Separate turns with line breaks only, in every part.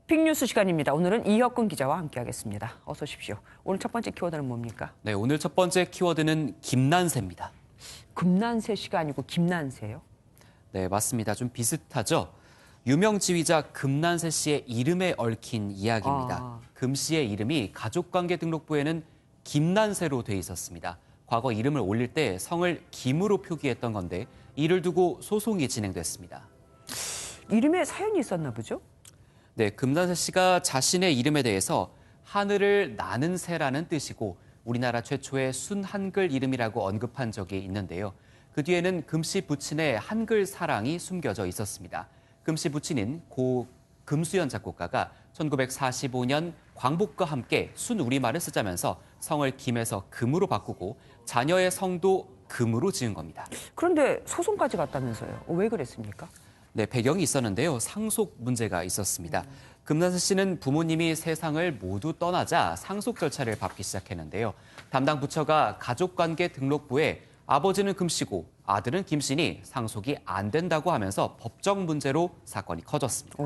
빅뉴스 시간입니다. 오늘은 이혁근 기자와 함께하겠습니다. 어서 오십시오. 오늘 첫 번째 키워드는 뭡니까?
네, 오늘 첫 번째 키워드는 김난세입니다.
금난세 씨가 아니고 김난세요?
네, 맞습니다. 좀 비슷하죠? 유명 지휘자 금난세 씨의 이름에 얽힌 이야기입니다. 금 씨의 이름이 가족관계 등록부에는 김난세로 돼 있었습니다. 과거 이름을 올릴 때 성을 김으로 표기했던 건데 이를 두고 소송이 진행됐습니다.
이름에 사연이 있었나 보죠?
네, 금난세 씨가 자신의 이름에 대해서 하늘을 나는 새라는 뜻이고 우리나라 최초의 순한글 이름이라고 언급한 적이 있는데요. 그 뒤에는 금씨 부친의 한글 사랑이 숨겨져 있었습니다. 금씨 부친인 고 금수연 작곡가가 1945년 광복과 함께 순우리말을 쓰자면서 성을 김에서 금으로 바꾸고 자녀의 성도 금으로 지은 겁니다.
그런데 소송까지 갔다면서요. 왜 그랬습니까?
네, 배경이 있었는데요. 상속 문제가 있었습니다. 금난세 씨는 부모님이 세상을 모두 떠나자 상속 절차를 밟기 시작했는데요. 담당 부처가 가족관계 등록부에 아버지는 금씨고 아들은 김씨니 상속이 안 된다고 하면서 법적 문제로 사건이 커졌습니다.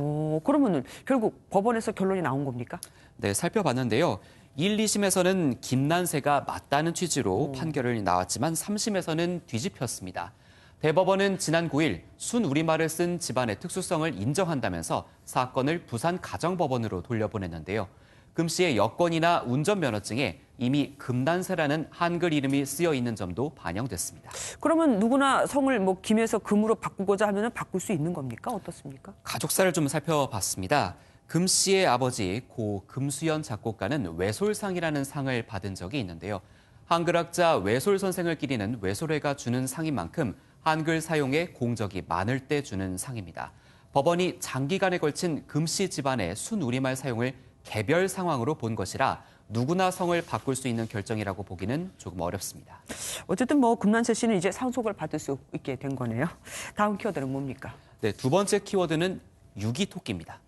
그러면은 결국 법원에서 결론이 나온 겁니까?
네, 살펴봤는데요. 1, 2심에서는 김난세가 맞다는 취지로 판결이 나왔지만 3심에서는 뒤집혔습니다. 대법원은 지난 9일 순우리말을 쓴 집안의 특수성을 인정한다면서 사건을 부산 가정법원으로 돌려보냈는데요. 금 씨의 여권이나 운전면허증에 이미 금난세라는 한글 이름이 쓰여 있는 점도 반영됐습니다.
그러면 누구나 성을 김에서 금으로 바꾸고자 하면 바꿀 수 있는 겁니까? 어떻습니까?
가족사를 좀 살펴봤습니다. 금 씨의 아버지 고 금수연 작곡가는 외솔상이라는 상을 받은 적이 있는데요. 한글학자 외솔 선생을 기리는 외솔회가 주는 상인 만큼 한글 사용에 공적이 많을 때 주는 상입니다. 법원이 장기간에 걸친 금 씨 집안의 순우리말 사용을 개별 상황으로 본 것이라 누구나 성을 바꿀 수 있는 결정이라고 보기는 조금 어렵습니다.
어쨌든 금난세 씨는 이제 상속을 받을 수 있게 된 거네요. 다음 키워드는 뭡니까?
네, 두 번째 키워드는 유기토끼입니다.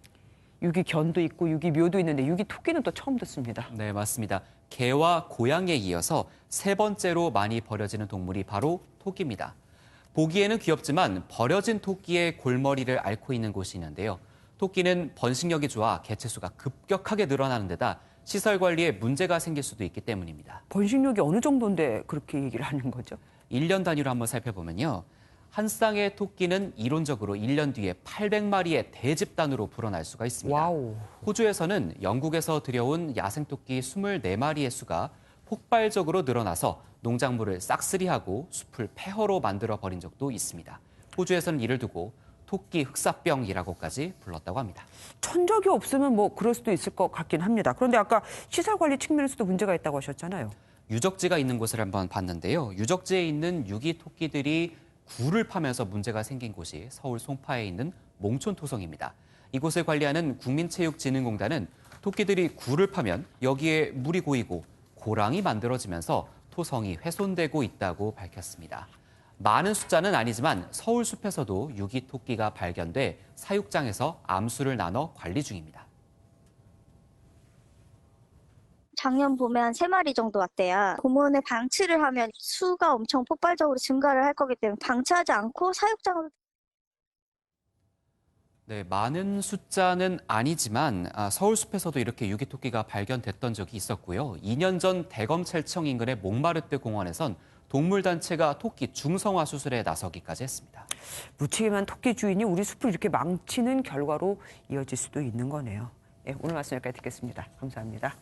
유기견도 있고 유기묘도 있는데 유기토끼는 또 처음 듣습니다.
네, 맞습니다. 개와 고양이에 이어서 세 번째로 많이 버려지는 동물이 바로 토끼입니다. 보기에는 귀엽지만 버려진 토끼의 골머리를 앓고 있는 곳이 있는데요. 토끼는 번식력이 좋아 개체수가 급격하게 늘어나는 데다 시설 관리에 문제가 생길 수도 있기 때문입니다.
번식력이 어느 정도인데 그렇게 얘기를 하는 거죠?
1년 단위로 한번 살펴보면요. 한 쌍의 토끼는 이론적으로 1년 뒤에 800마리의 대집단으로 불어날 수가 있습니다.
와우.
호주에서는 영국에서 들여온 야생토끼 24마리의 수가 폭발적으로 늘어나서 농작물을 싹쓸이하고 숲을 폐허로 만들어 버린 적도 있습니다. 호주에서는 이를 두고 토끼 흑사병이라고까지 불렀다고 합니다.
천적이 없으면 그럴 수도 있을 것 같긴 합니다. 그런데 아까 시설 관리 측면에서도 문제가 있다고 하셨잖아요.
유적지가 있는 곳을 한번 봤는데요. 유적지에 있는 유기 토끼들이 굴을 파면서 문제가 생긴 곳이 서울 송파에 있는 몽촌토성입니다. 이곳을 관리하는 국민체육진흥공단은 토끼들이 굴을 파면 여기에 물이 고이고 고랑이 만들어지면서 토성이 훼손되고 있다고 밝혔습니다. 많은 숫자는 아니지만 서울 숲에서도 유기 토끼가 발견돼 사육장에서 암수를 나눠 관리 중입니다.
작년 봄에 한 3마리 정도 왔대요. 봄에 방치를 하면 수가 엄청 폭발적으로 증가를 할 거기 때문에 방치하지 않고 사육장으로.
네, 많은 숫자는 아니지만 서울 숲에서도 이렇게 유기토끼가 발견됐던 적이 있었고요. 2년 전 대검찰청 인근의 몽마르트 공원에선 동물단체가 토끼 중성화 수술에 나서기까지 했습니다.
무책임한 토끼 주인이 우리 숲을 이렇게 망치는 결과로 이어질 수도 있는 거네요. 네, 오늘 말씀 여기까지 듣겠습니다. 감사합니다.